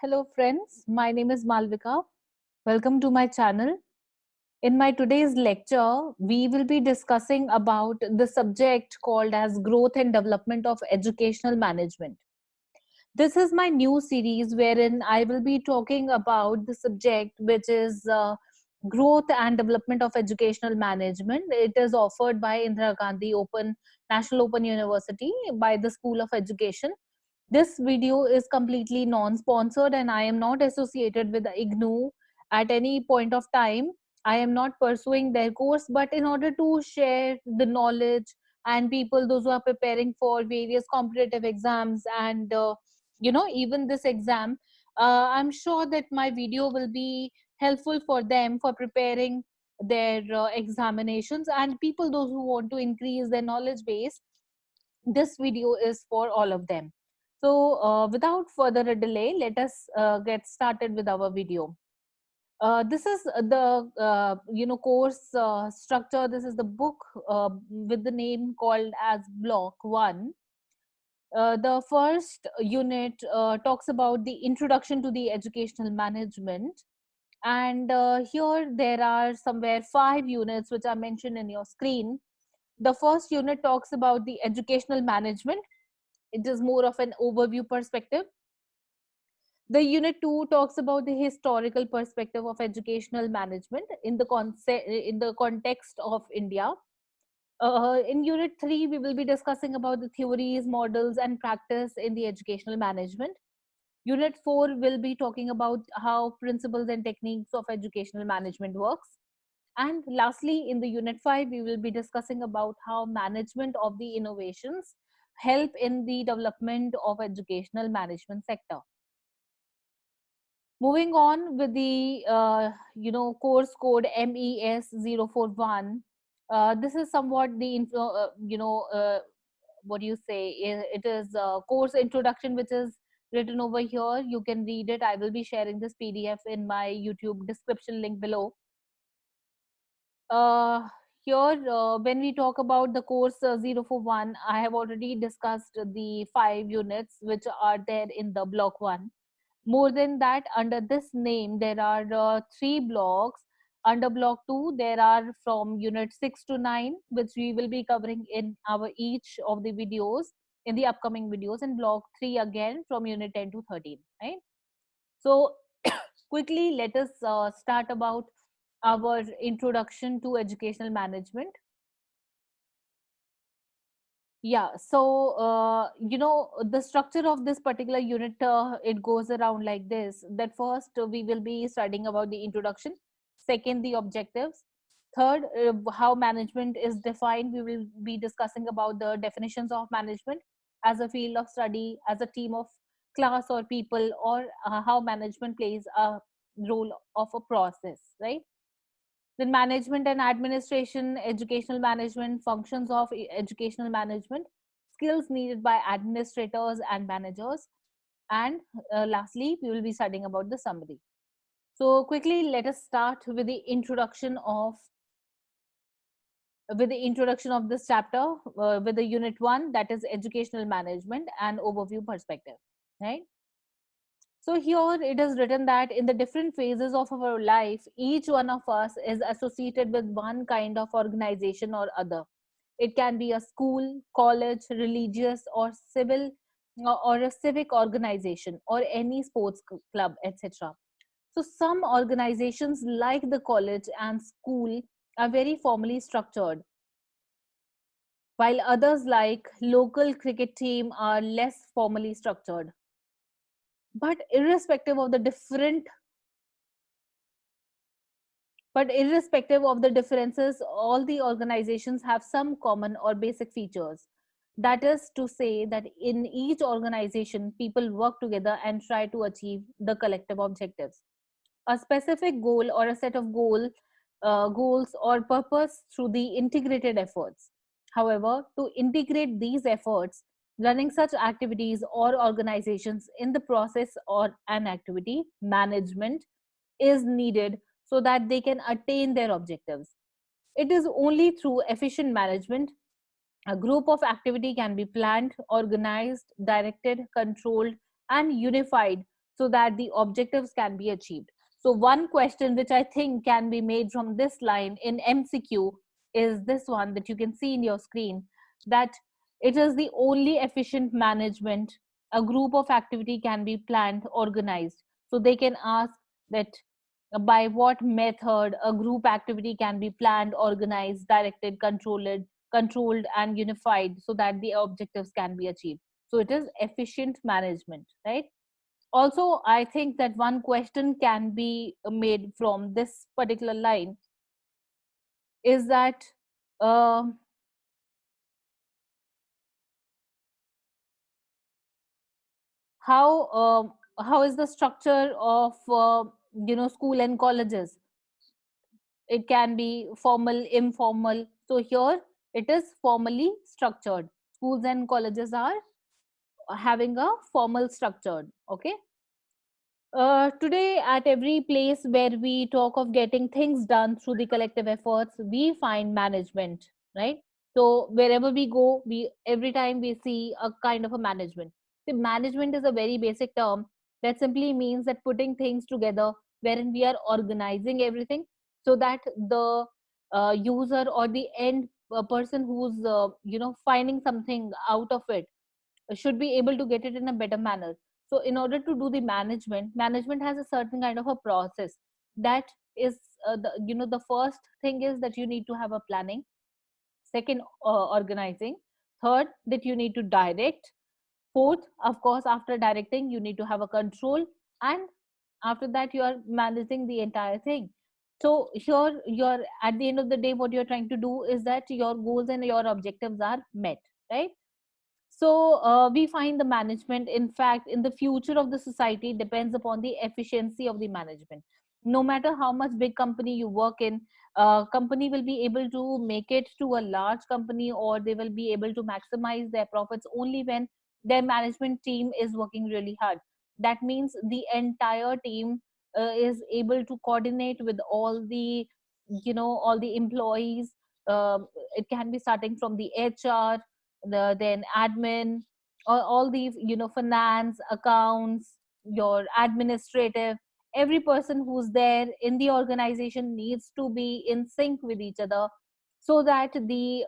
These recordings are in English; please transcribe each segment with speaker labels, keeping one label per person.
Speaker 1: Hello friends, my name is Malvika. Welcome to my channel. In my today's lecture, we will be discussing about the subject called as growth and development of educational management. This is my new series wherein I will be talking about the subject which is growth and development of educational management. It is offered by Indira Gandhi National Open University by the School of Education. This video is completely non-sponsored and I am not associated with the IGNOU at any point of time. I am not pursuing their course, but in order to share the knowledge and people, those who are preparing for various competitive exams and even this exam, I'm sure that my video will be helpful for them for preparing their examinations and people, those who want to increase their knowledge base. This video is for all of them. So, without further delay, let us get started with our video. This is the course structure. This is the book with the name called as Block One. The first unit talks about the introduction to the educational management, and here there are somewhere 5 units which are mentioned in your screen. The first unit talks about the educational management. It is more of an overview perspective. The unit 2 talks about the historical perspective of educational management in the context of India. In unit 3, we will be discussing about the theories, models, and practice in the educational management. Unit 4 will be talking about how principles and techniques of educational management works. And lastly, in the unit 5, we will be discussing about how management of the innovations help in the development of educational management sector. Moving on with the course code MES041. This is somewhat the what do you say? It is a course introduction which is written over here. You can read it. I will be sharing this PDF in my YouTube description link below. Uh, Here, when we talk about the course 041, I have already discussed the 5 units which are there in the block 1. More than that, under this name, there are 3 blocks. Under block 2, there are from unit 6 to 9, which we will be covering in our each of the videos, in the upcoming videos, and block 3 again from unit 10 to 13, right? So, quickly, let us start about our introduction to educational management. Yeah, so the structure of this particular unit, it goes around like this. That first, we will be studying about the introduction. Second, the objectives. Third, how management is defined. We will be discussing about the definitions of management as a field of study, as a team of class or people, or how management plays a role of a process, right? Then management and administration, educational management, functions of educational management, skills needed by administrators and managers, and lastly, we will be studying about the summary. So quickly, let us start with the introduction of this chapter with the unit 1, that is educational management and overview perspective, right? So here it is written that in the different phases of our life, each one of us is associated with one kind of organization or other. It can be a school, college, religious, or civil, or a civic organization, or any sports club, etc. So some organizations like the college and school are very formally structured, while others like local cricket team are less formally structured. But irrespective of the different But irrespective of the differences, all the organizations have some common or basic features. That is to say that in each organization, people work together and try to achieve the collective objectives. A specific goal or a set of goals or purpose through the integrated efforts. However, to integrate these efforts, running such activities or organizations in the process or an activity management is needed so that they can attain their objectives. It is only through efficient management a group of activity can be planned, organized, directed, controlled, and unified so that the objectives can be achieved. So one question which I think can be made from this line in MCQ is this one that you can see in your screen, that it is the only efficient management a group of activity can be planned, organized. So they can ask that by what method a group activity can be planned, organized, directed, controlled and unified so that the objectives can be achieved. So it is efficient management, right? Also, I think that one question can be made from this particular line is that um how is the structure of school and colleges? It can be formal, informal. So here it is formally structured. Schools and colleges are having a formal structured. Okay. Today, at every place where we talk of getting things done through the collective efforts, we find management, right? So wherever we go, we every time we see a kind of a management. The management is a very basic term that simply means that putting things together, wherein we are organizing everything so that the user or the end person who's finding something out of it should be able to get it in a better manner. So in order to do the management has a certain kind of a process that is the first thing is that you need to have a planning. Second, organizing. Third, that you need to direct. Fourth, of course, after directing you need to have a control, and after that you are managing the entire thing. So here you're at the end of the day, what you're trying to do is that your goals and your objectives are met, right? So we find the management, in fact, in the future of the society depends upon the efficiency of the management. No matter how much big company you work in, company will be able to make it to a large company, or they will be able to maximize their profits only when their management team is working really hard. That means the entire team is able to coordinate with all the all the employees. It can be starting from the HR, then admin, all the finance, accounts, your administrative. Every person who's there in the organization needs to be in sync with each other so that the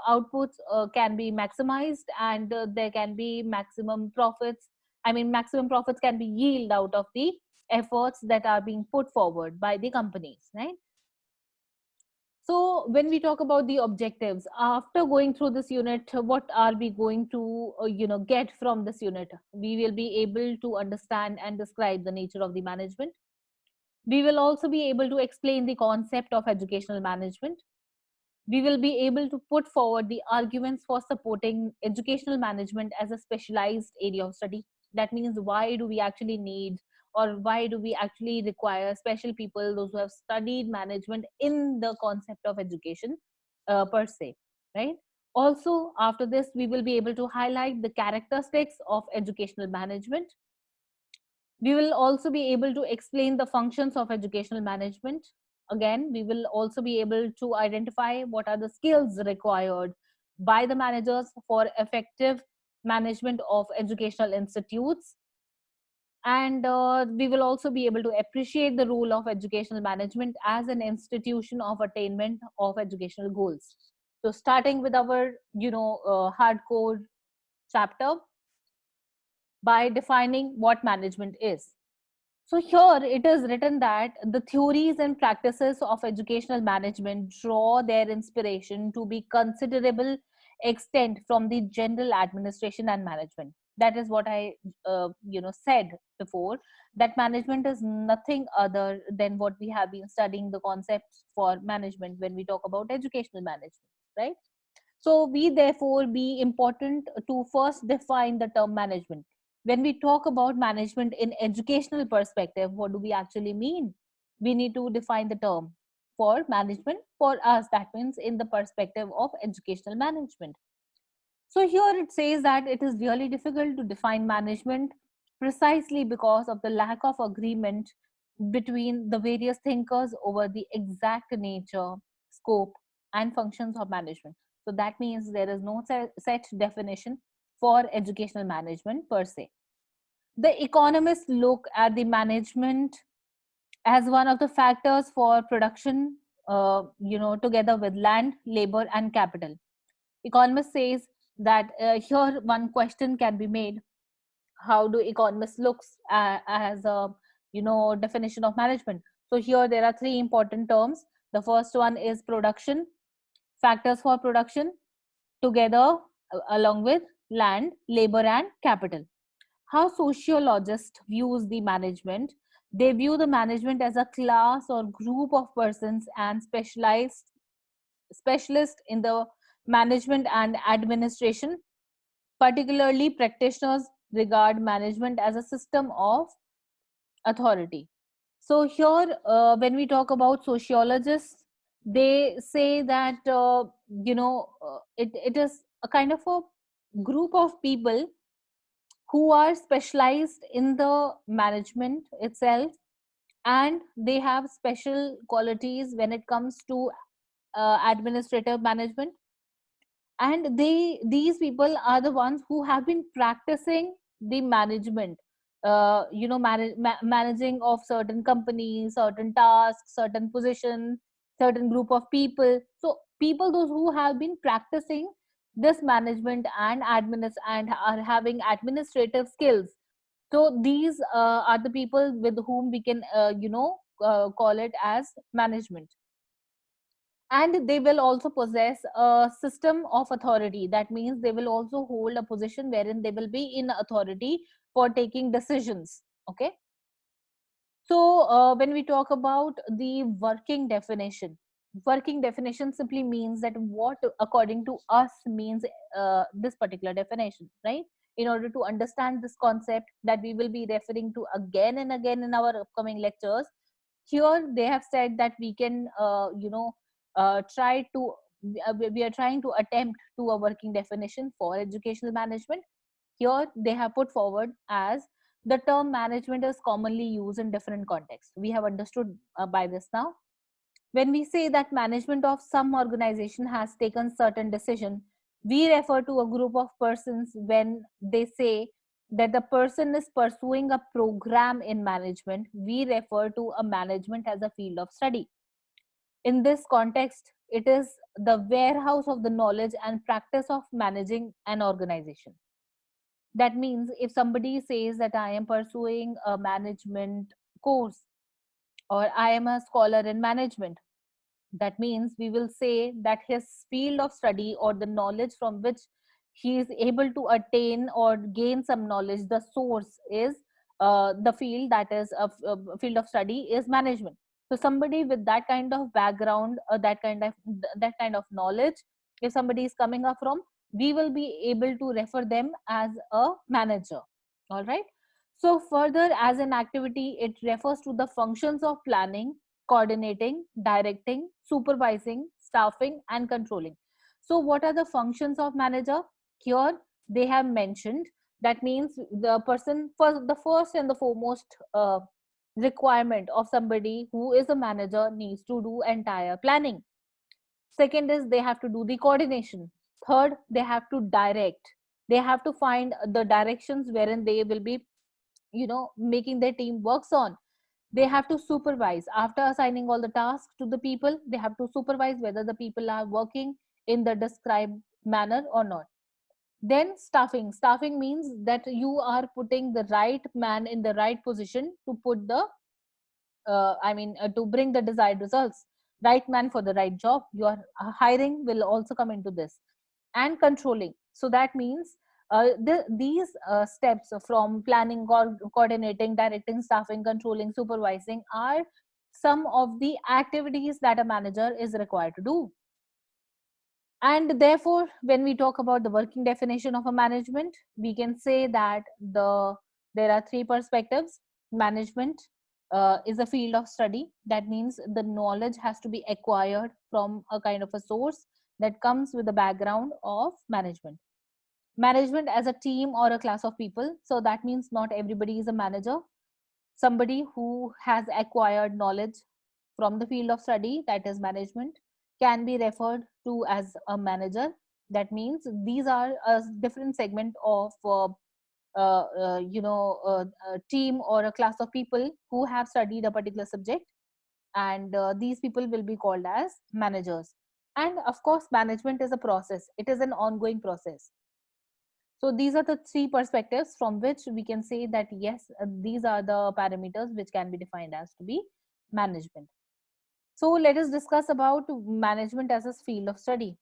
Speaker 1: outputs can be maximized, and there can be maximum profits. I mean, maximum profits can be yield out of the efforts that are being put forward by the companies, right? So when we talk about the objectives, after going through this unit, what are we going to, get from this unit? We will be able to understand and describe the nature of the management. We will also be able to explain the concept of educational management. We will be able to put forward the arguments for supporting educational management as a specialized area of study. That means, why do we actually need, or why do we actually require special people, those who have studied management in the concept of education per se, right? Also, after this, we will be able to highlight the characteristics of educational management. We will also be able to explain the functions of educational management. Again, we will also be able to identify what are the skills required by the managers for effective management of educational institutes. And we will also be able to appreciate the role of educational management as an institution of attainment of educational goals. So starting with our hardcore chapter by defining what management is. So here it is written that the theories and practices of educational management draw their inspiration to be considerable extent from the general administration and management. That is what I said before, that management is nothing other than what we have been studying the concepts for management when we talk about educational management, right? So we therefore be important to first define the term management. When we talk about management in educational perspective, what do we actually mean? We need to define the term for management for us. That means in the perspective of educational management. So here it says that it is really difficult to define management precisely because of the lack of agreement between the various thinkers over the exact nature, scope, and functions of management. So that means there is no set definition for educational management per se. The economists look at the management as one of the factors for production, together with land, labor, and capital. Economist says that here one question can be made: how do economists looks as a definition of management? So here there are three important terms. The first one is production, factors for production, together along with land, labor, and capital. How sociologists views the management: they view the management as a class or group of persons and specialists in the management and administration. Particularly, practitioners regard management as a system of authority. So here, when we talk about sociologists, they say that it is a kind of a group of people who are specialized in the management itself, and they have special qualities when it comes to administrative management. And these people are the ones who have been practicing the management, managing of certain companies, certain tasks, certain positions, certain group of people. So people those who have been practicing this management and and are having administrative skills. So these are the people with whom we can call it as management. And they will also possess a system of authority. That means they will also hold a position wherein they will be in authority for taking decisions. Okay. So when we talk about the working definition simply means that what according to us means this particular definition, right? In order to understand this concept that we will be referring to again and again in our upcoming lectures, here they have said that we can try to we are trying to attempt to a working definition for educational management. Here they have put forward as: the term management is commonly used in different contexts. We have understood by this now. When we say that management of some organization has taken certain decision, we refer to a group of persons. When they say that the person is pursuing a program in management, we refer to a management as a field of study. In this context, it is the warehouse of the knowledge and practice of managing an organization. That means if somebody says that I am pursuing a management course, or I am a scholar in management, that means we will say that his field of study, or the knowledge from which he is able to attain or gain some knowledge, the source is the field, that is a field of study is management. So somebody with that kind of background, that kind of knowledge, if somebody is coming up from, we will be able to refer them as a manager. All right. So further, as an activity, it refers to the functions of planning, coordinating, directing, supervising, staffing, and controlling. So, what are the functions of manager? Here they have mentioned. That means the person, for the first and the foremost requirement of somebody who is a manager, needs to do entire planning. Second is they have to do the coordination. Third, they have to direct. They have to find the directions wherein they will be making their team works on. They have to supervise. After assigning all the tasks to the people, they have to supervise whether the people are working in the described manner or not. Then staffing means that you are putting the right man in the right position to put the to bring the desired results. Right man for the right job. Your hiring will also come into this. And controlling. So that means these steps from planning, coordinating, directing, staffing, controlling, supervising are some of the activities that a manager is required to do. And therefore, when we talk about the working definition of a management, we can say that there are three perspectives. Management is a field of study. That means the knowledge has to be acquired from a kind of a source that comes with the background of management. Management as a team or a class of people. So that means not everybody is a manager. Somebody who has acquired knowledge from the field of study, that is management, can be referred to as a manager. That means these are a different segment of a team or a class of people who have studied a particular subject, and these people will be called as managers. And of course, management is a process, it is an ongoing process. So these are the three perspectives from which we can say that yes, these are the parameters which can be defined as to be management. So let us discuss about management as a field of study.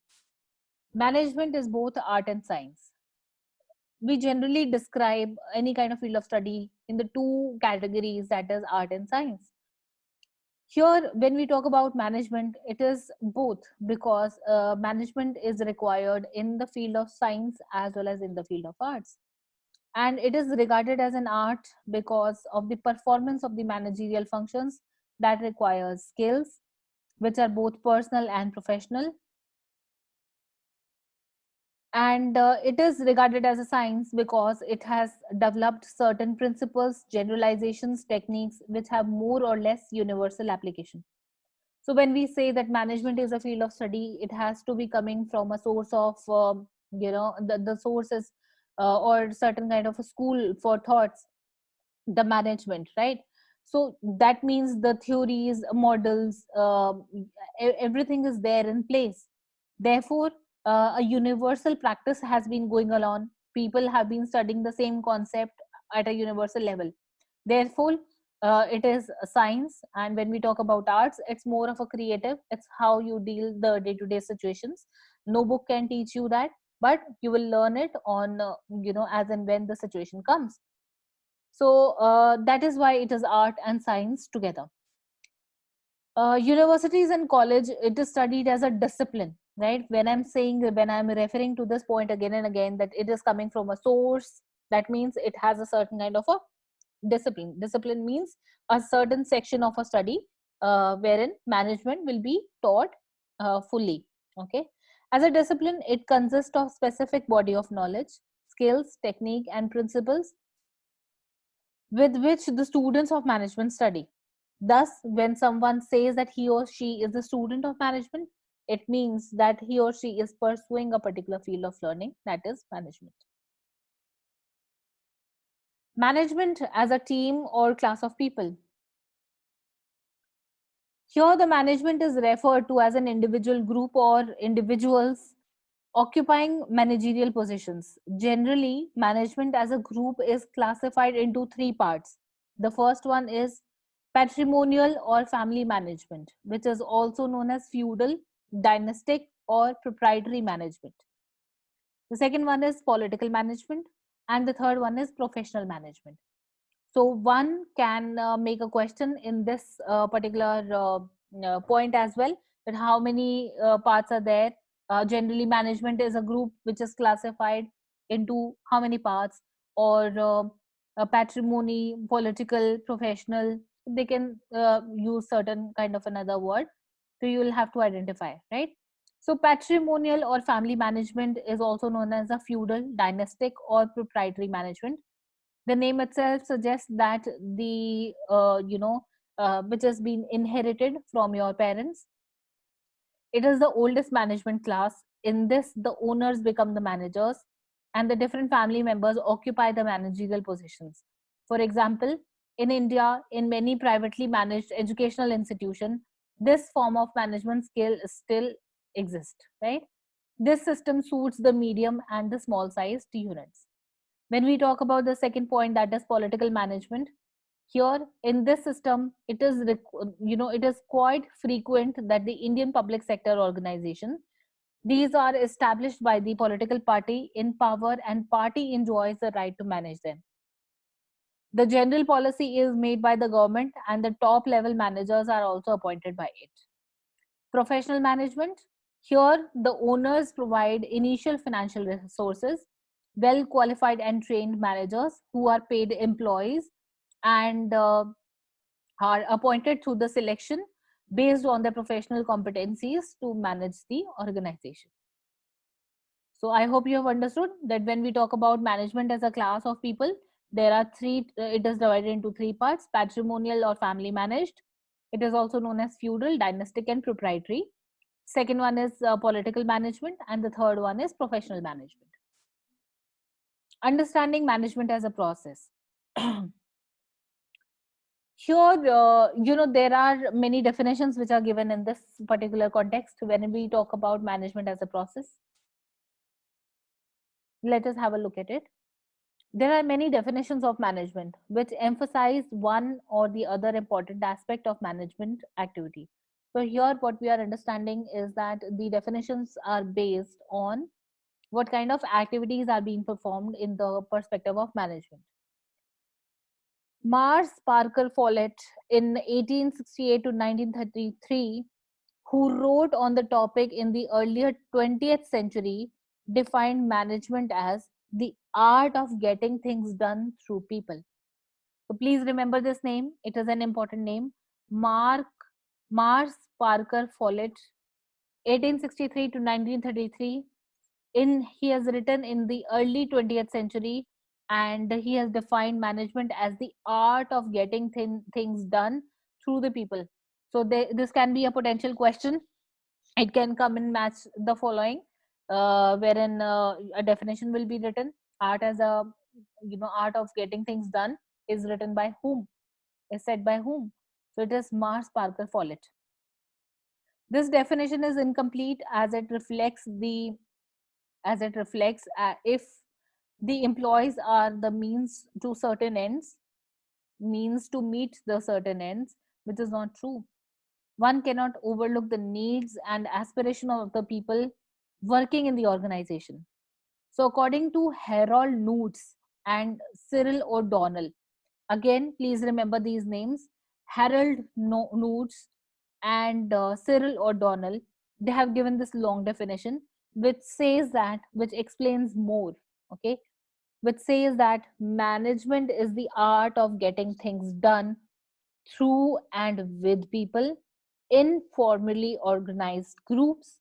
Speaker 1: Management is both art and science. We generally describe any kind of field of study in the two categories, that is art and science. Here, when we talk about management, it is both, because management is required in the field of science as well as in the field of arts. And it is regarded as an art because of the performance of the managerial functions that requires skills, which are both personal and professional. And it is regarded as a science because it has developed certain principles, generalizations, techniques which have more or less universal application. So when we say that management is a field of study, it has to be coming from a source of the sources, or certain kind of a school for thoughts, the management, right? So that means the theories, models, everything is there in place. Therefore, a universal practice has been going along. People have been studying the same concept at a universal level. Therefore, it is a science. And when we talk about arts, it's more of a creative, it's how you deal the day-to-day situations. No book can teach you that, but you will learn it on as and when the situation comes. So that is why it is art and science together. Universities and college, it is studied as a discipline, right? When I'm referring to this point again and again, that it is coming from a source, that means it has a certain kind of a discipline. Discipline means a certain section of a study wherein management will be taught fully. Okay. As a discipline, it consists of specific body of knowledge, skills, technique, and principles with which the students of management study. Thus, when someone says that he or she is a student of management, it means that he or she is pursuing a particular field of learning, that is management. Management as a team or class of people. Here, the management is referred to as an individual group or individuals occupying managerial positions. Generally, management as a group is classified into three parts. The first one is patrimonial or family management, which is also known as feudal, dynastic, or proprietary management. The second one is political management, and the third one is professional management. So one can make a question in this particular point as well, that how many parts are there. Generally, management is a group which is classified into how many parts, or patrimony, political, professional. They can use certain kind of another word. So you will have to identify, right? So patrimonial or family management is also known as a feudal, dynastic, or proprietary management. The name itself suggests that the which has been inherited from your parents. It is the oldest management class. In this, the owners become the managers, and the different family members occupy the managerial positions. For example, in India, in many privately managed educational institutions, this form of management skill still exists, right? This system suits the medium and the small sized units. When we talk about the second point, that is political management, here in this system, it is quite frequent that the Indian public sector organization, these are established by the political party in power, and party enjoys the right to manage them. The general policy is made by the government, and the top level managers are also appointed by it. Professional management, here the owners provide initial financial resources, well qualified and trained managers who are paid employees, and are appointed through the selection based on their professional competencies to manage the organization. So I hope you have understood that when we talk about management as a class of people, there are three, it is divided into three parts: patrimonial or family managed. It is also known as feudal, dynastic, and proprietary. Second one is political management, and the third one is professional management. Understanding management as a process. Here, there are many definitions which are given in this particular context when we talk about management as a process. Let us have a look at it. There are many definitions of management which emphasize one or the other important aspect of management activity. So, here, what we are understanding is that the definitions are based on what kind of activities are being performed in the perspective of management. Mars Parker Follett in 1868 to 1933, who wrote on the topic in the earlier 20th century, defined management as the art of getting things done through people. So please remember this name. It is an important name. Mark Mars Parker Follett, 1863 to 1933. He has written in the early 20th century, and he has defined management as the art of getting things done through the people. So this can be a potential question. It can come and match the following, wherein a definition will be written. Art as a, art of getting things done is written by whom, is said by whom. So it is Mars Parker Follett. This definition is incomplete as it reflects if the employees are the means to certain ends, means to meet the certain ends, which is not true. One cannot overlook the needs and aspiration of the people working in the organization. So according to Harold Newts and Cyril O'Donnell, again please remember these names, Harold Newts and Cyril O'Donnell, they have given this long definition which says that, which explains more, okay, which says that management is the art of getting things done through and with people in formally organized groups.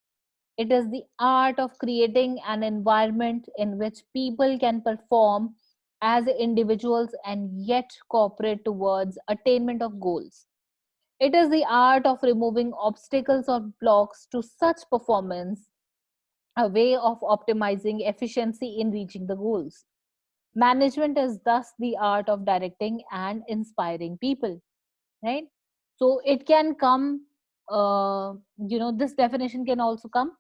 Speaker 1: It is the art of creating an environment in which people can perform as individuals and yet cooperate towards attainment of goals. It is the art of removing obstacles or blocks to such performance, a way of optimizing efficiency in reaching the goals. Management is thus the art of directing and inspiring people, right? So it can come, this definition can also come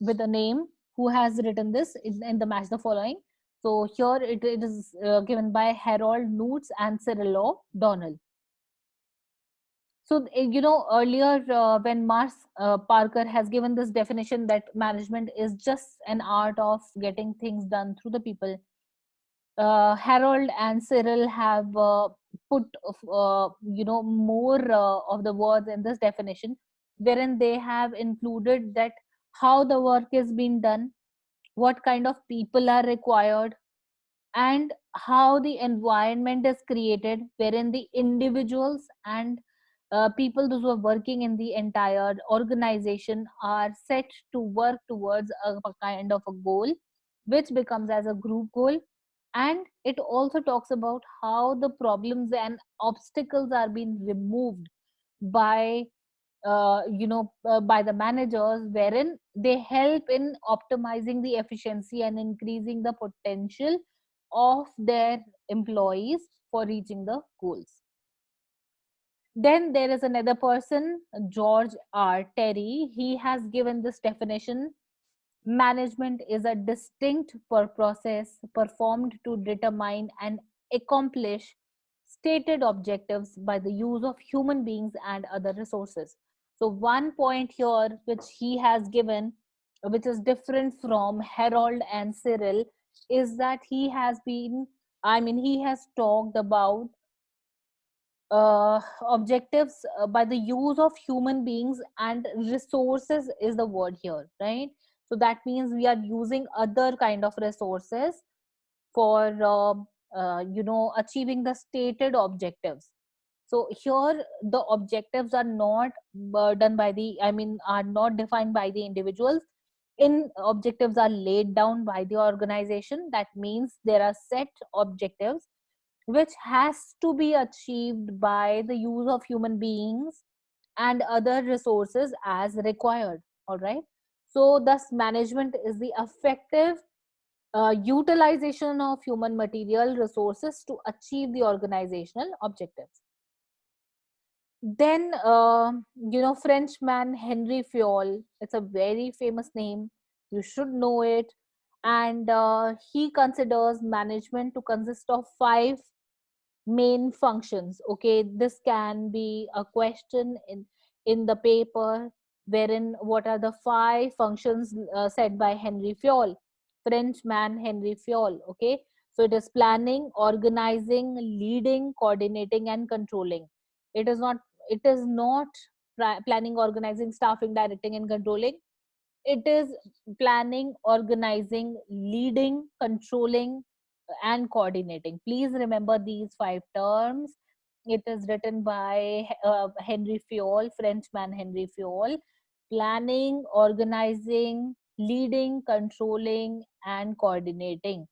Speaker 1: with a name who has written this in the match the following. So here it is given by Harold Newts and Cyril O'Donnell. So, earlier when Mars Parker has given this definition that management is just an art of getting things done through the people, Harold and Cyril have put, more of the words in this definition, wherein they have included that how the work is being done, what kind of people are required, and how the environment is created wherein the individuals and people those who are working in the entire organization are set to work towards a kind of a goal which becomes as a group goal. And it also talks about how the problems and obstacles are being removed by by the managers, wherein they help in optimizing the efficiency and increasing the potential of their employees for reaching the goals. Then there is another person, George R. Terry. He has given this definition: management is a distinct process performed to determine and accomplish stated objectives by the use of human beings and other resources. So, one point here which he has given, which is different from Harold and Cyril, is that he has talked about objectives by the use of human beings and resources is the word here, right? So that means we are using other kind of resources for achieving the stated objectives. So here the objectives are not done by the are not defined by the individuals. In objectives are laid down by the organization. That means there are set objectives which has to be achieved by the use of human beings and other resources as required. All right. So thus management is the effective utilization of human material resources to achieve the organizational objectives. Then, Frenchman Henry Fayol, it's a very famous name. You should know it. And he considers management to consist of five main functions. Okay, this can be a question in the paper, wherein what are the five functions said by Henry Fayol, Frenchman Henry Fayol. Okay, so it is planning, organizing, leading, coordinating, and controlling. It is not planning, organizing, staffing, directing, and controlling. It is planning, organizing, leading, controlling, and coordinating. Please remember these five terms. It is written by Henry Fayol, Frenchman Henry Fayol. Planning, organizing, leading, controlling, and coordinating.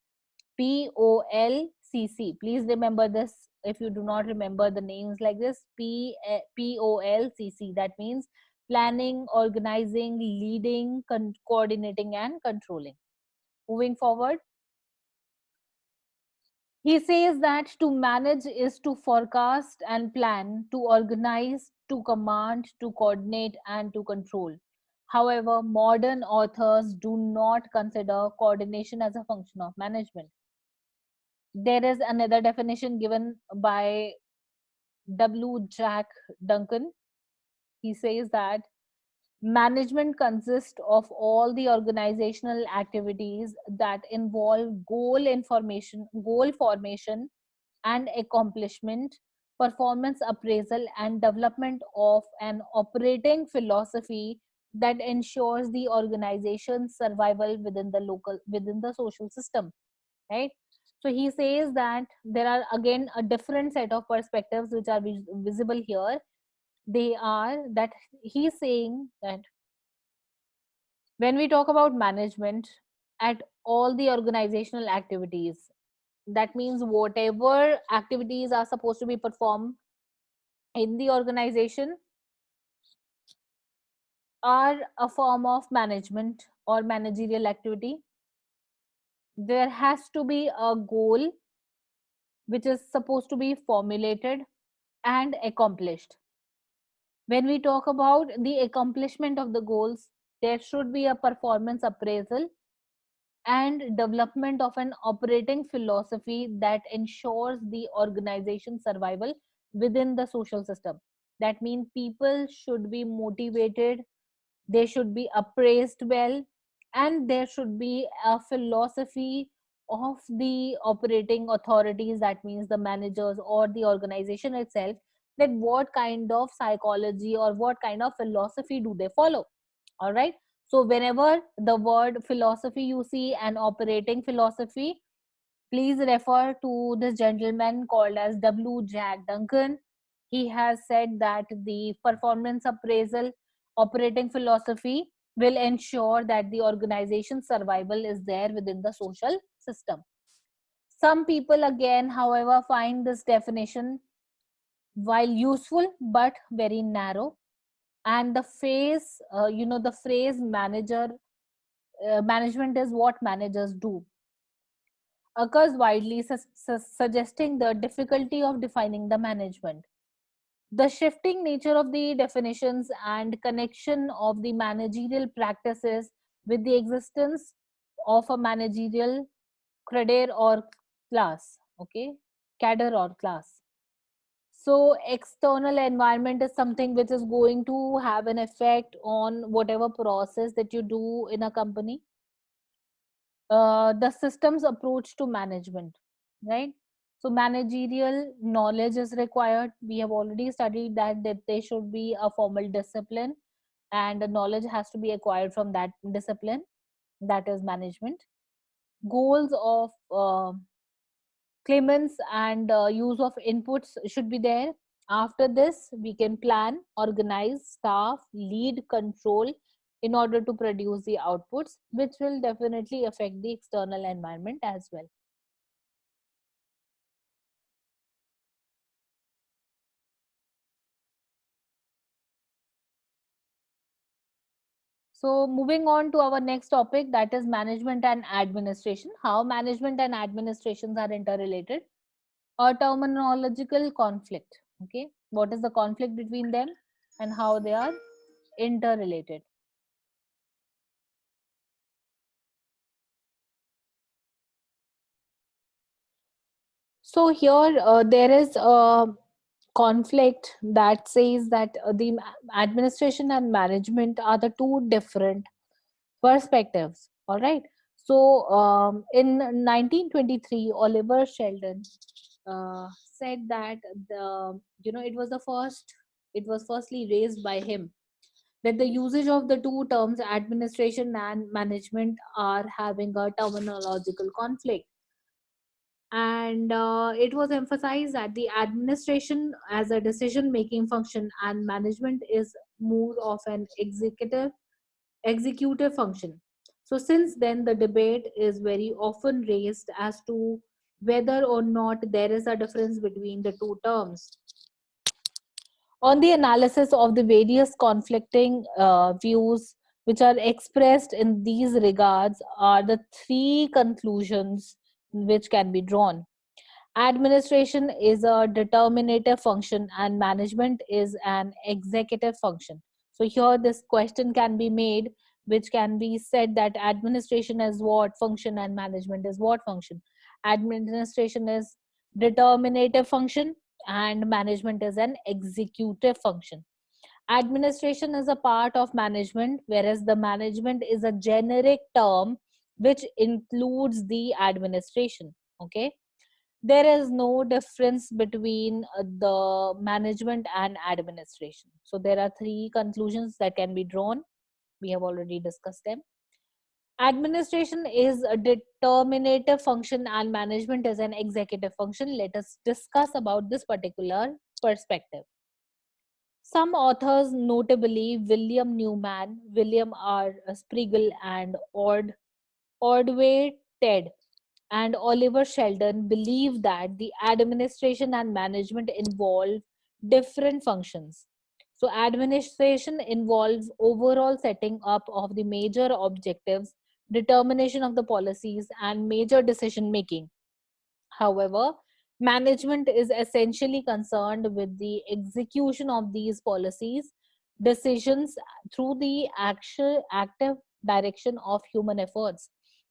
Speaker 1: POLCC. Please remember this. If you do not remember the names like this, POLCC. That means planning, organizing, leading, coordinating, and controlling. Moving forward, he says that to manage is to forecast and plan, to organize, to command, to coordinate, and to control. However, modern authors do not consider coordination as a function of management. There is another definition given by W. Jack Duncan. He says that management consists of all the organizational activities that involve goal formation and accomplishment, performance appraisal, and development of an operating philosophy that ensures the organization's survival within the social system, right? So he says that there are again a different set of perspectives which are visible here. They are that he's saying that when we talk about management at all the organizational activities, that means whatever activities are supposed to be performed in the organization are a form of management or managerial activity. There has to be a goal which is supposed to be formulated and accomplished. When we talk about the accomplishment of the goals, there should be a performance appraisal and development of an operating philosophy that ensures the organization's survival within the social system. That means people should be motivated, they should be appraised well, and there should be a philosophy of the operating authorities, that means the managers or the organization itself, that what kind of psychology or what kind of philosophy do they follow. All right, so whenever the word philosophy you see and operating philosophy, please refer to this gentleman called as W. Jack Duncan. He has said that the performance appraisal operating philosophy will ensure that the organization's survival is there within the social system. Some people, again, however, find this definition while useful but very narrow. And the phrase management is what managers do occurs widely, suggesting the difficulty of defining the management. The shifting nature of the definitions and connection of the managerial practices with the existence of a managerial cadre or class, okay, cadre or class. So, external environment is something which is going to have an effect on whatever process that you do in a company. The systems approach to management, right? So managerial knowledge is required. We have already studied that there should be a formal discipline, and the knowledge has to be acquired from that discipline, that is management. Goals of claimants and use of inputs should be there. After this, we can plan, organize, staff, lead, control in order to produce the outputs, which will definitely affect the external environment as well. So, moving on to our next topic, that is management and administration. How management and administrations are interrelated. A terminological conflict. Okay, what is the conflict between them and how they are interrelated? So here there is a conflict that says that administration and management are the two different perspectives. All right. So in 1923, Oliver Sheldon said that it was the first. It was firstly raised by him that the usage of the two terms administration and management are having a terminological conflict, and it was emphasized that the administration as a decision making function and management is more of an executive function. So since then the debate is very often raised as to whether or not there is a difference between the two terms. On the analysis of the various conflicting views which are expressed in these regards are the three conclusions which can be drawn. Administration is a determinative function and management is an executive function. So here this question can be made, which can be said that administration is what function and management is what function. Administration is determinative function and management is an executive function. Administration is a part of management, whereas the management is a generic term which includes the administration. Okay, there is no difference between the management and administration. So there are three conclusions that can be drawn. We have already discussed them. Administration is a determinative function and management is an executive function. Let us discuss about this particular perspective. Some authors, notably William Newman, William R. Sprigal, and Ordway Ted, and Oliver Sheldon, believe that the administration and management involve different functions. So, administration involves overall setting up of the major objectives, determination of the policies, and major decision making. However, management is essentially concerned with the execution of these policies, decisions through the actual active direction of human efforts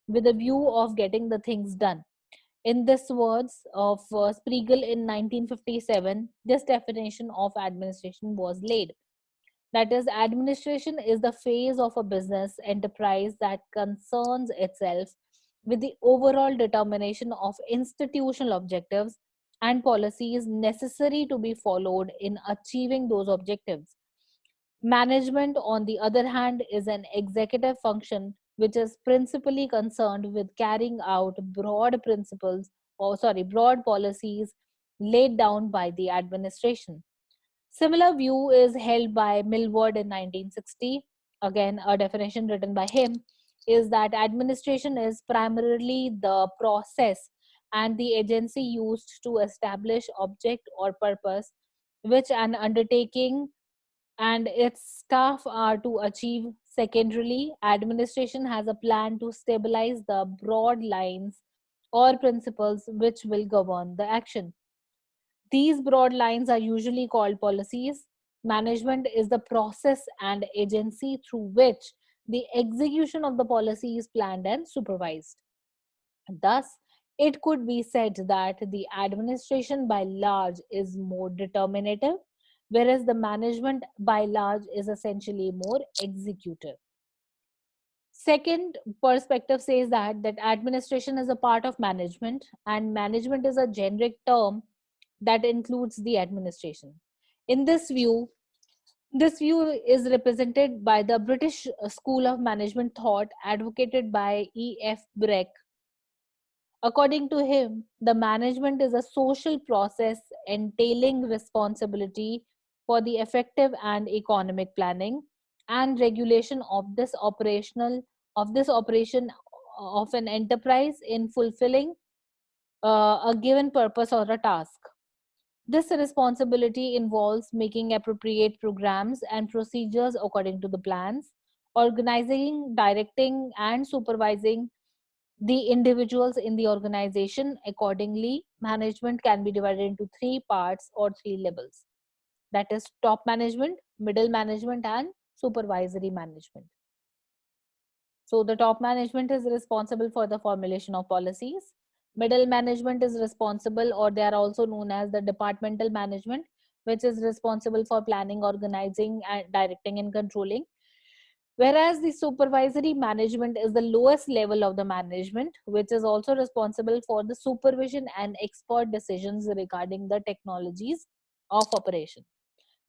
Speaker 1: with a view of getting the things done. In this words of Spiegel in 1957, this definition of administration was laid. That is, administration is the phase of a business enterprise that concerns itself with the overall determination of institutional objectives and policies necessary to be followed in achieving those objectives. Management, on the other hand, is an executive function which is principally concerned with carrying out broad policies laid down by the administration. Similar view is held by Millward in 1960. Again, a definition written by him is that administration is primarily the process and the agency used to establish object or purpose which an undertaking and its staff are to achieve. Secondarily, administration has a plan to stabilize the broad lines or principles which will govern the action. These broad lines are usually called policies. Management is the process and agency through which the execution of the policy is planned and supervised. Thus, it could be said that the administration by large is more determinative, whereas the management by large is essentially more executive. Second perspective says that administration is a part of management and management is a generic term that includes the administration. In this view is represented by the British School of Management thought advocated by E.F. Breck. According to him, the management is a social process entailing responsibility for the effective and economic planning and regulation of this operation of an enterprise in fulfilling a given purpose or a task. This responsibility involves making appropriate programs and procedures according to the plans, organizing, directing, and supervising the individuals in the organization. Accordingly, management can be divided into three parts or three levels, that is top management, middle management, and supervisory management. So the top management is responsible for the formulation of policies. Middle management is responsible, or they are also known as the departmental management, which is responsible for planning, organizing, and directing and controlling. Whereas the supervisory management is the lowest level of the management, which is also responsible for the supervision and expert decisions regarding the technologies of operation.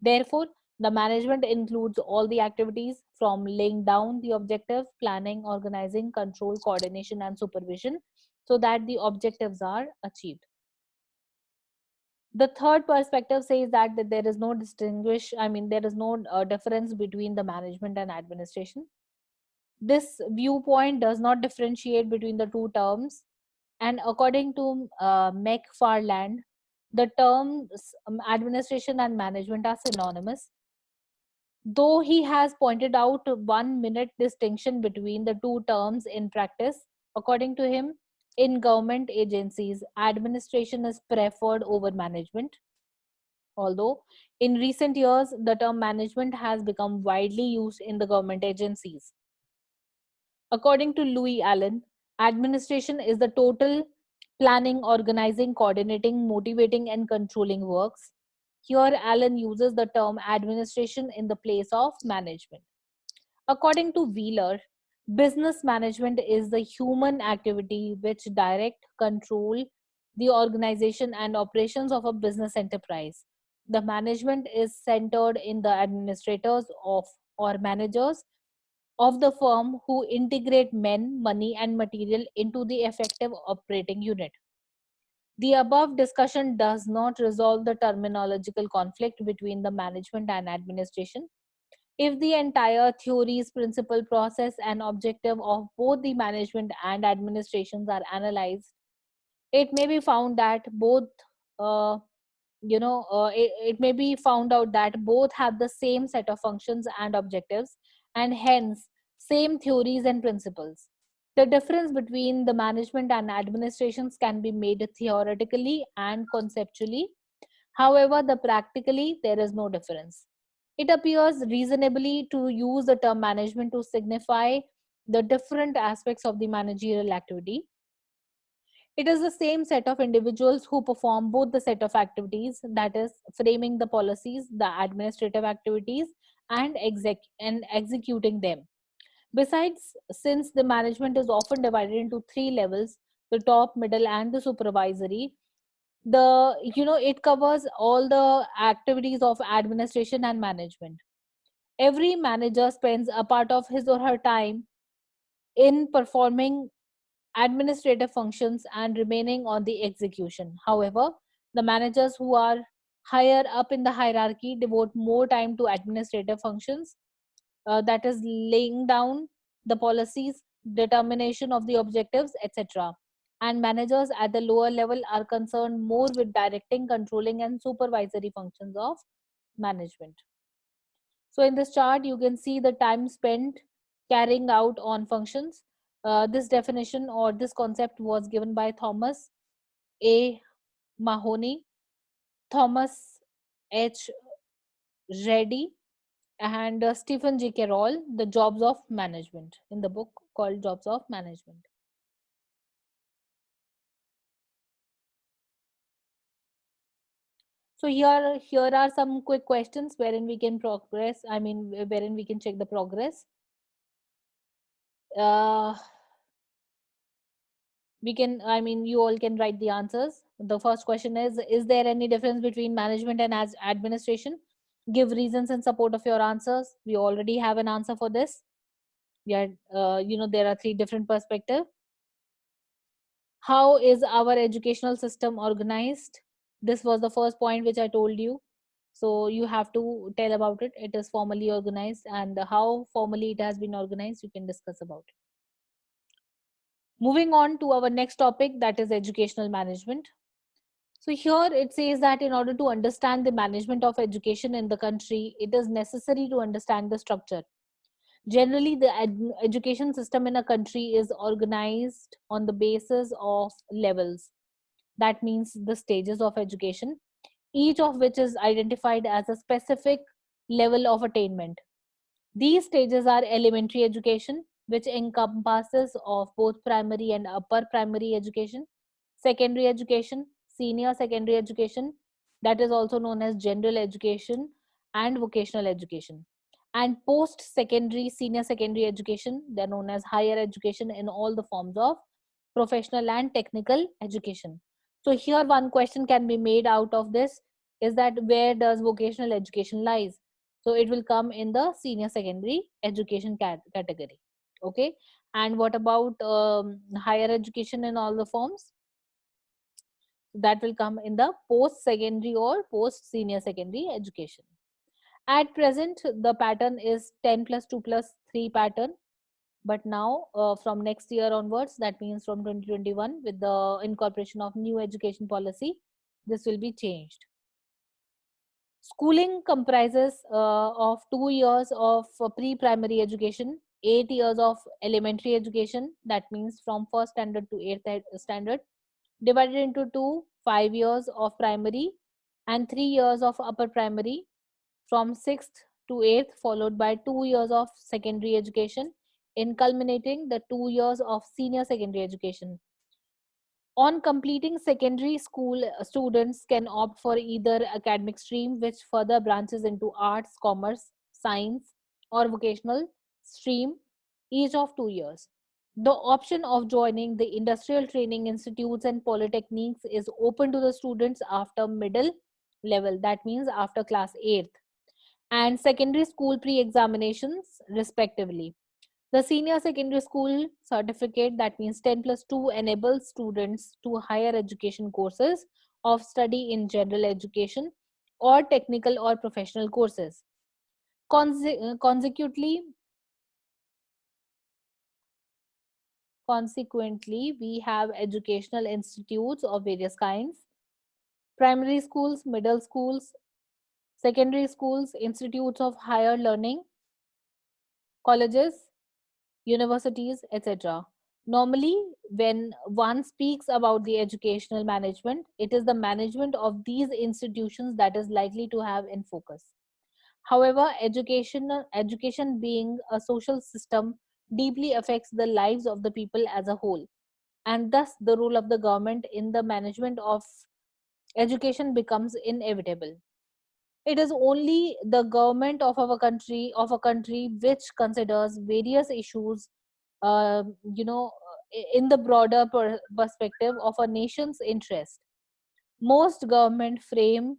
Speaker 1: Therefore, the management includes all the activities from laying down the objective, planning, organizing, control, coordination, and supervision so that the objectives are achieved. The third perspective says that there is no there is no difference between the management and administration. This viewpoint does not differentiate between the two terms, and according to McFarland, the terms administration and management are synonymous. Though he has pointed out 1 minute distinction between the two terms in practice, according to him, in government agencies, administration is preferred over management. Although in recent years, the term management has become widely used in the government agencies. According to Louis Allen, administration is the total planning, organizing, coordinating, motivating, and controlling works. Here, Allen uses the term administration in the place of management. According to Wheeler, business management is the human activity which direct, control the organization and operations of a business enterprise. The management is centered in the administrators of or managers of the firm who integrate men, money, and material into the effective operating unit. The above discussion does not resolve the terminological conflict between the management and administration. If the entire theories, principle, process, and objective of both the management and administrations are analyzed, it may be found that both uh, it may be found out that both have the same set of functions and objectives, and hence same theories and principles. The difference between the management and administrations can be made theoretically and conceptually. However, the practically there is no difference. It appears reasonably to use the term management to signify the different aspects of the managerial activity. It is the same set of individuals who perform both the set of activities, that is, framing the policies, the administrative activities, and executing them. Besides, since the management is often divided into three levels, the top, middle, and the supervisory, it covers all the activities of administration and management. Every manager spends a part of his or her time in performing administrative functions and remaining on the execution. However, the managers who are higher up in the hierarchy devote more time to administrative functions, that is, laying down the policies, determination of the objectives, etc. And managers at the lower level are concerned more with directing, controlling, and supervisory functions of management. So in this chart, you can see the time spent carrying out on functions. This definition or this concept was given by Thomas A. Mahoney, Thomas H. Reddy, and Stephen G. Carroll, The Jobs of Management, in the book called Jobs of Management. So here are some quick questions wherein we can progress. Wherein we can check the progress. Uh, you all can write the answers. The first question is there any difference between management and as administration? Give reasons in support of your answers. We already have an answer for this. There are three different perspectives. How is our educational system organized? This was the first point which I told you. So you have to tell about it. It is formally organized, and how formally it has been organized, you can discuss about it. Moving on to our next topic, that is educational management. So here it says that in order to understand the management of education in the country, it is necessary to understand the structure. Generally, the education system in a country is organized on the basis of levels. That means the stages of education, each of which is identified as a specific level of attainment. These stages are elementary education, which encompasses of both primary and upper primary education, secondary education, senior secondary education, that is also known as general education and vocational education, and post secondary senior secondary education, they're known as higher education in all the forms of professional and technical education. So here one question can be made out of this, is that where does vocational education lies? So it will come in the senior secondary education category. Okay. And what about higher education in all the forms? That will come in the post secondary or post senior secondary education. At present, the pattern is 10 plus 2 plus 3 pattern. But now, from next year onwards, that means from 2021, with the incorporation of new education policy, this will be changed. Schooling comprises of 2 years of pre-primary education, 8 years of elementary education, that means from first standard to eighth standard, divided into two, 5 years of primary and 3 years of upper primary, from sixth to eighth, followed by 2 years of secondary education, in culminating the 2 years of senior secondary education. On completing secondary school, students can opt for either academic stream, which further branches into arts, commerce, science, or vocational stream, each of 2 years. The option of joining the industrial training institutes and polytechniques is open to the students after middle level, that means after class 8th, and secondary school pre-examinations respectively. The senior secondary school certificate, that means 10 plus 2, enables students to higher education courses of study in general education or technical or professional courses. Consequently, we have educational institutes of various kinds: primary schools, middle schools, secondary schools, institutes of higher learning, colleges, universities, etc. Normally, when one speaks about the educational management, it is the management of these institutions that is likely to have in focus. However, education being a social system deeply affects the lives of the people as a whole, and thus the role of the government in the management of education becomes inevitable. It is only the government of our country, which considers various issues, you know, in the broader perspective of a nation's interest. Most government frame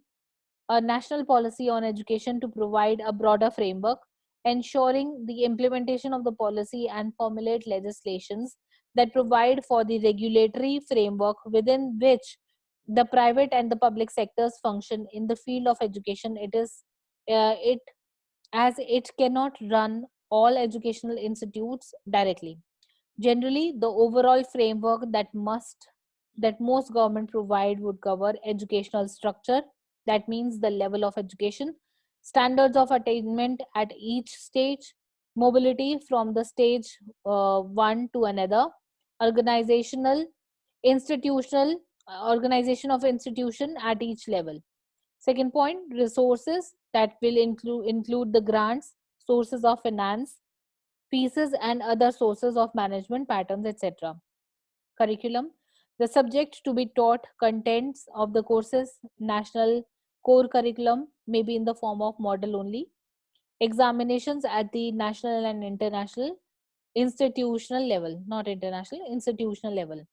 Speaker 1: a national policy on education to provide a broader framework, ensuring the implementation of the policy and formulate legislations that provide for the regulatory framework within which the private and the public sectors function in the field of education. It as it cannot run all educational institutes directly. Generally, the overall framework that most government provide would cover educational structure, that means the level of education, standards of attainment at each stage, mobility from the stage one to another, organizational, institutional, organization of institution at each level. Second point, resources that will include the grants, sources of finance, pieces and other sources of management patterns, etc. Curriculum, the subject to be taught, contents of the courses, national core curriculum may be in the form of model only, examinations at the national and international, institutional level, not international, institutional level.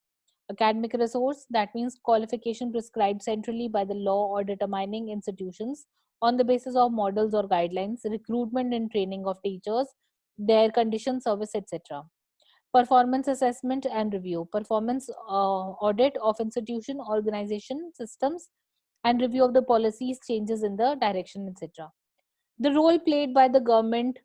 Speaker 1: Academic resource, that means qualification prescribed centrally by the law or determining institutions on the basis of models or guidelines, recruitment and training of teachers, their condition, service, etc. Performance assessment and review, performance audit of institution, organization, systems, and review of the policies, changes in the direction, etc. The role played by the government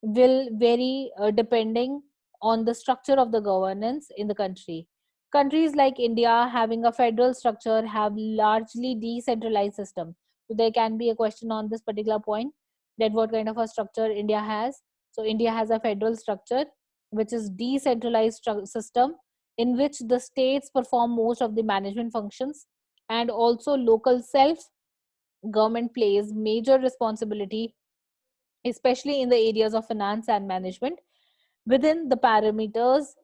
Speaker 1: will vary depending on the structure of the governance in the country. Countries like India, having a federal structure, have largely decentralized system. So there can be a question on this particular point, that what kind of a structure India has. So India has a federal structure, which is decentralized system in which the states perform most of the management functions, and also local self government plays major responsibility, especially in the areas of finance and management, within the parameters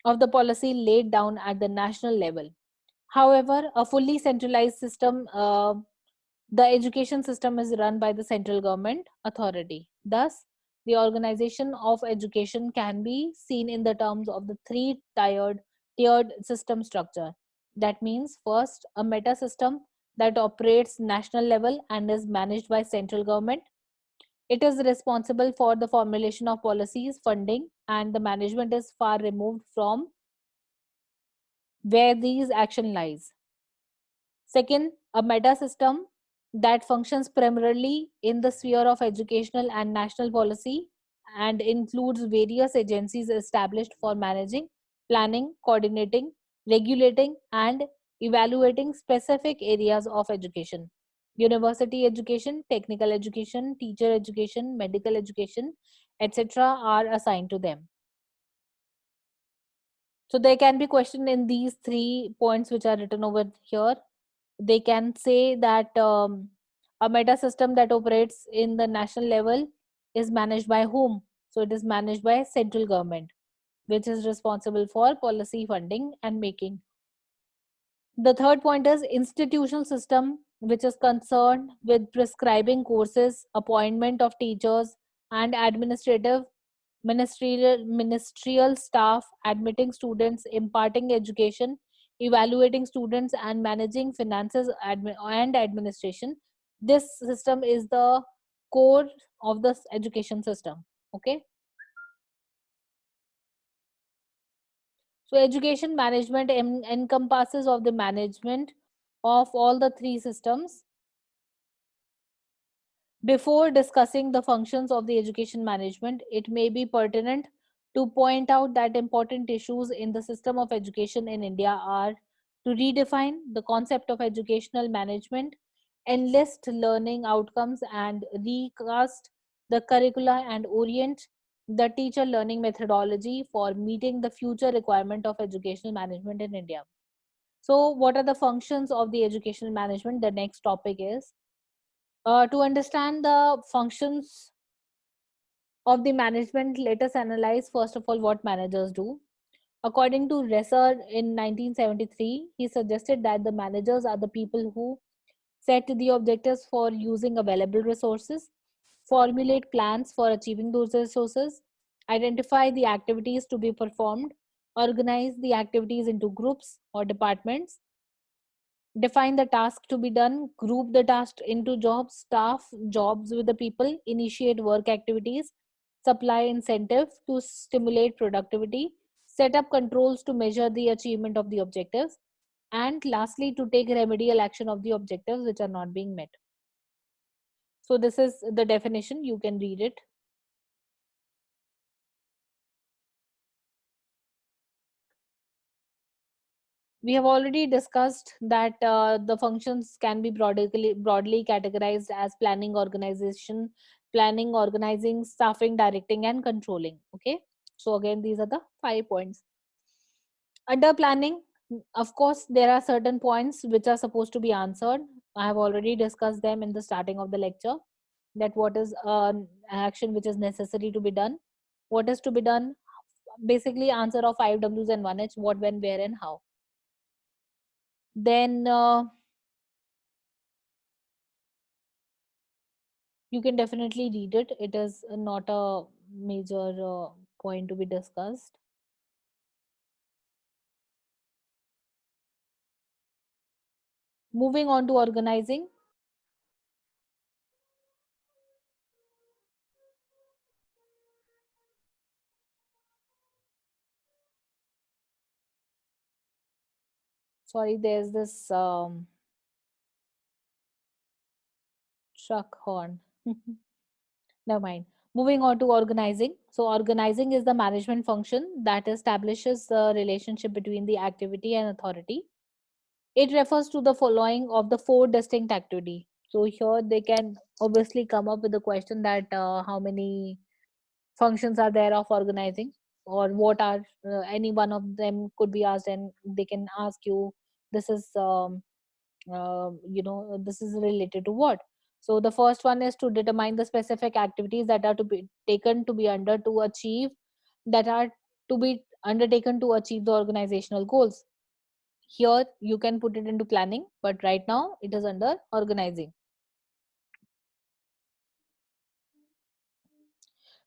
Speaker 1: of the policy laid down at the national level. However, a fully centralized system, the education system is run by the central government authority. Thus, the organization of education can be seen in the terms of the tiered system structure. That means, first, a meta system that operates national level and is managed by central government. It is responsible for the formulation of policies, funding, and the management is far removed from where these action lies. Second, a meta system that functions primarily in the sphere of educational and national policy and includes various agencies established for managing, planning, coordinating, regulating, and evaluating specific areas of education. University education, technical education, teacher education, medical education, etc., are assigned to them. So there can be question in these 3 points which are written over here. They can say that a meta system that operates in the national level is managed by whom? So it is managed by central government, which is responsible for policy funding and making. The third point is institutional system, which is concerned with prescribing courses, appointment of teachers, and ministerial staff, admitting students, imparting education, evaluating students, and managing finances and administration. This system is the core of the education system. Okay. So education management encompasses of the management of all the three systems. Before discussing the functions of the education management, it may be pertinent to point out that important issues in the system of education in India are to redefine the concept of educational management, enlist learning outcomes, and recast the curricula and orient the teacher learning methodology for meeting the future requirement of educational management in India. So, what are the functions of the educational management? The next topic is to understand the functions of the management. Let us analyze first of all what managers do. According to Resser in 1973, he suggested that the managers are the people who set the objectives for using available resources, formulate plans for achieving those resources, identify the activities to be performed, organize the activities into groups or departments, define the task to be done, group the task into jobs, staff jobs with the people, initiate work activities, supply incentive to stimulate productivity, set up controls to measure the achievement of the objectives, and lastly to take remedial action of the objectives which are not being met. So this is the definition, you can read it. We have already discussed that the functions can be broadly categorized as planning, organizing, staffing, directing, and controlling. Okay. So again, these are the 5 points. Under planning, of course, there are certain points which are supposed to be answered. I have already discussed them in the starting of the lecture. That what is an action which is necessary to be done, what is to be done. Basically, answer of 5 W's and 1 H: what, when, where, and how. Then you can definitely read it. It is not a major point to be discussed. Moving on to organizing. Sorry, there's this truck horn. Never mind. Moving on to organizing. So, organizing is the management function that establishes the relationship between the activity and authority. It refers to the following of the four distinct activity. So here they can obviously come up with the question that how many functions are there of organizing, or what are any one of them could be asked, and they can ask you this is this is related to what. So the first one is to determine the specific activities that are to be taken to be under to achieve that are to be undertaken to achieve the organizational goals. Here you can put it into planning, but right now it is under organizing.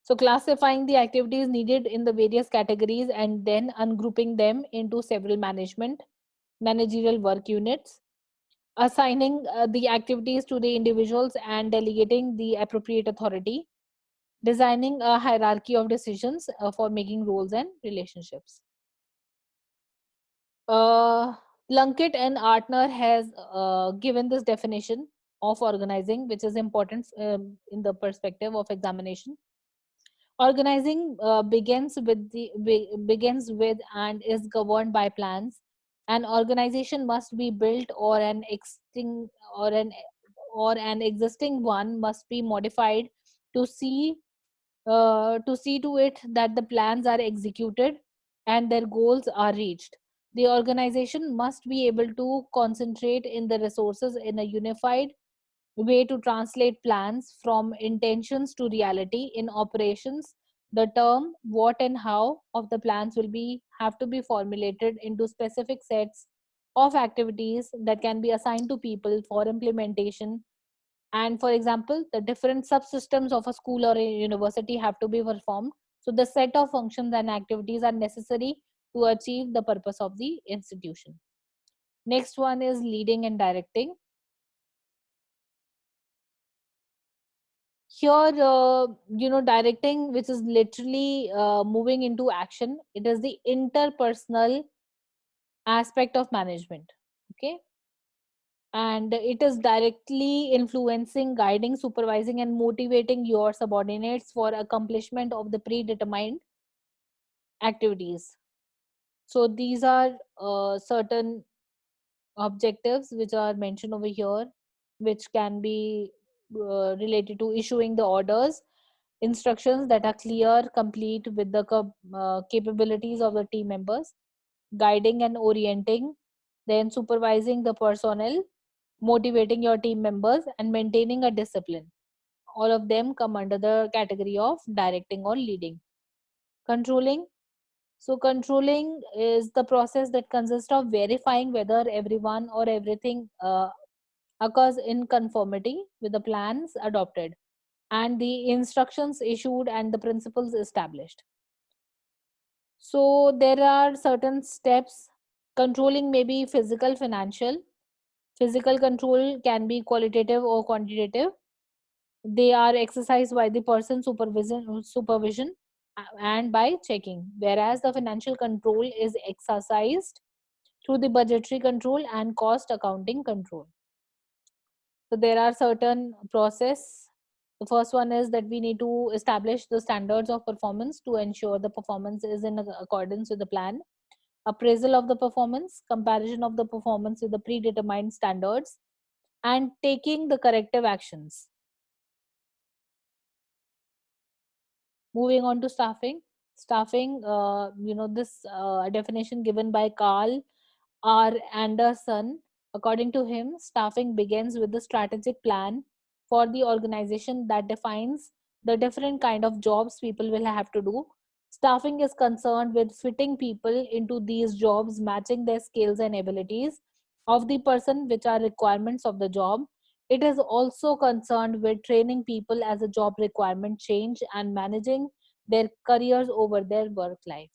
Speaker 1: So classifying the activities needed in the various categories and then ungrouping them into several managerial work units, assigning the activities to the individuals and delegating the appropriate authority, designing a hierarchy of decisions for making roles and relationships. Uh, Plunkett and Artner has given this definition of organizing, which is important in the perspective of examination. Organizing begins with and is governed by plans. An organization must be built, or an or an existing one must be modified to see to it that the plans are executed and their goals are reached. The organization must be able to concentrate in the resources in a unified way to translate plans from intentions to reality in operations. The term what and how of the plans will be have to be formulated into specific sets of activities that can be assigned to people for implementation. And for example, the different subsystems of a school or a university have to be performed. So the set of functions and activities are necessary to achieve the purpose of the institution. Next one is leading and directing. Here directing, which is literally moving into action, it is the interpersonal aspect of management. Okay, and it is directly influencing, guiding, supervising and motivating your subordinates for accomplishment of the predetermined activities. So these are certain objectives which are mentioned over here, which can be related to issuing the orders, instructions that are clear, complete with the capabilities of the team members, guiding and orienting, then supervising the personnel, motivating your team members, and maintaining a discipline. All of them come under the category of directing or leading. Controlling. So controlling is the process that consists of verifying whether everyone or everything occurs in conformity with the plans adopted and the instructions issued and the principles established. So there are certain steps. Controlling may be physical, financial. Physical control can be qualitative or quantitative. They are exercised by the person supervision and by checking, whereas the financial control is exercised through the budgetary control and cost accounting control. So there are certain process. The first one is that we need to establish the standards of performance to ensure the performance is in accordance with the plan. Appraisal of the performance, comparison of the performance with the predetermined standards, and taking the corrective actions. Moving on to staffing. Staffing, this definition given by Carl R. Anderson. According to him, staffing begins with the strategic plan for the organization that defines the different kind of jobs people will have to do. Staffing is concerned with fitting people into these jobs, matching their skills and abilities of the person, which are requirements of the job. It is also concerned with training people as a job requirement change and managing their careers over their work life.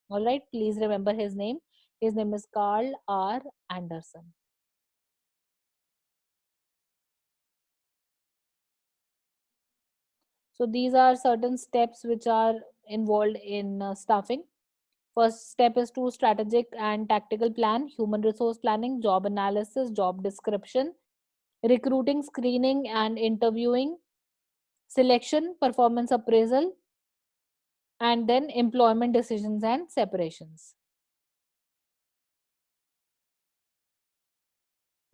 Speaker 1: All right, please remember his name. His name is Carl R. Anderson. So these are certain steps which are involved in staffing. First step is to strategic and tactical plan, human resource planning, job analysis, job description, recruiting, screening and interviewing, selection, performance appraisal, and then employment decisions and separations.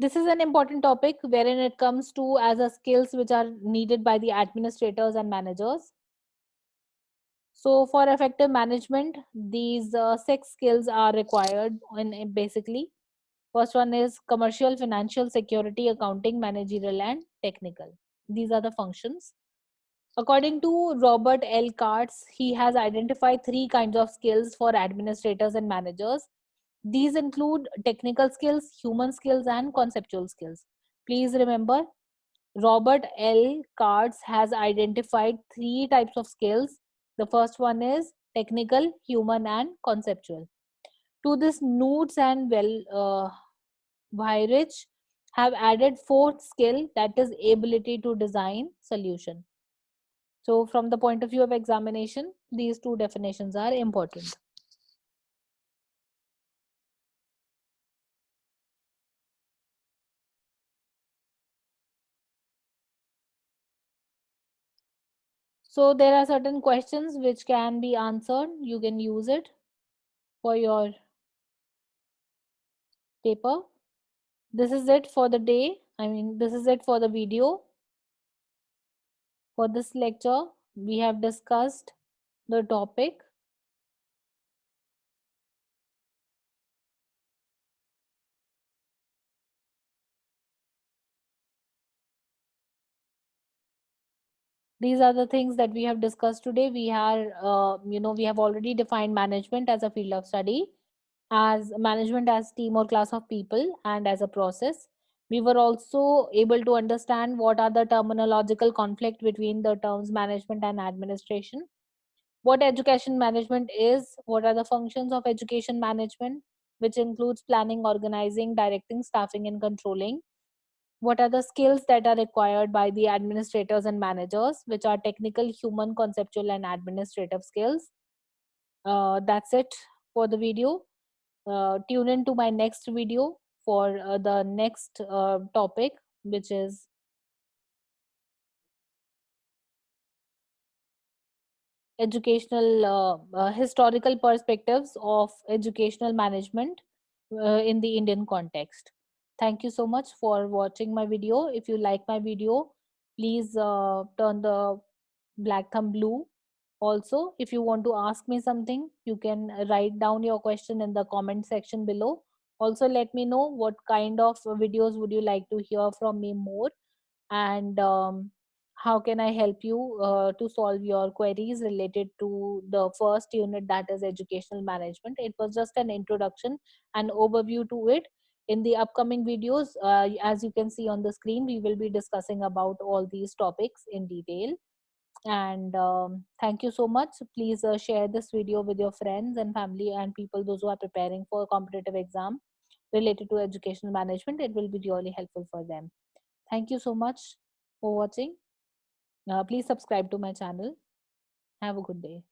Speaker 1: This is an important topic wherein it comes to as a skills which are needed by the administrators and managers. So for effective management, these six skills are required in basically. First one is commercial, financial, security, accounting, managerial, and technical. These are the functions. According to Robert L. Katz, he has identified three kinds of skills for administrators and managers. These include technical skills, human skills, and conceptual skills. Please remember, Robert L. Katz has identified three types of skills. The first one is technical, human, and conceptual. To this, Noots and Weirich have added fourth skill, that is ability to design solution. So from the point of view of examination, these two definitions are important. So there are certain questions which can be answered. You can use it for your paper. This is it for the day. This is it for the video. For this lecture, we have discussed the topic. These are the things that we have discussed today. We have already defined management as a field of study, as management as team or class of people, and as a process. We were also able to understand what are the terminological conflict between the terms management and administration, what education management is, what are the functions of education management, which includes planning, organizing, directing, staffing, and controlling. What are the skills that are required by the administrators and managers, which are technical, human, conceptual, and administrative skills. That's it for the video. Tune in to my next video for the next topic, which is educational historical perspectives of educational management in the Indian context. Thank you so much for watching my video. If you like my video, please turn the black thumb blue. Also, if you want to ask me something, you can write down your question in the comment section below. Also, let me know what kind of videos would you like to hear from me more, and how can I help you to solve your queries related to the first unit, that is educational management. It was just an introduction, an overview to it. In the upcoming videos, as you can see on the screen, we will be discussing about all these topics in detail. And thank you so much. Please share this video with your friends and family and people, those who are preparing for a competitive exam related to educational management. It will be really helpful for them. Thank you so much for watching. Please subscribe to my channel. Have a good day.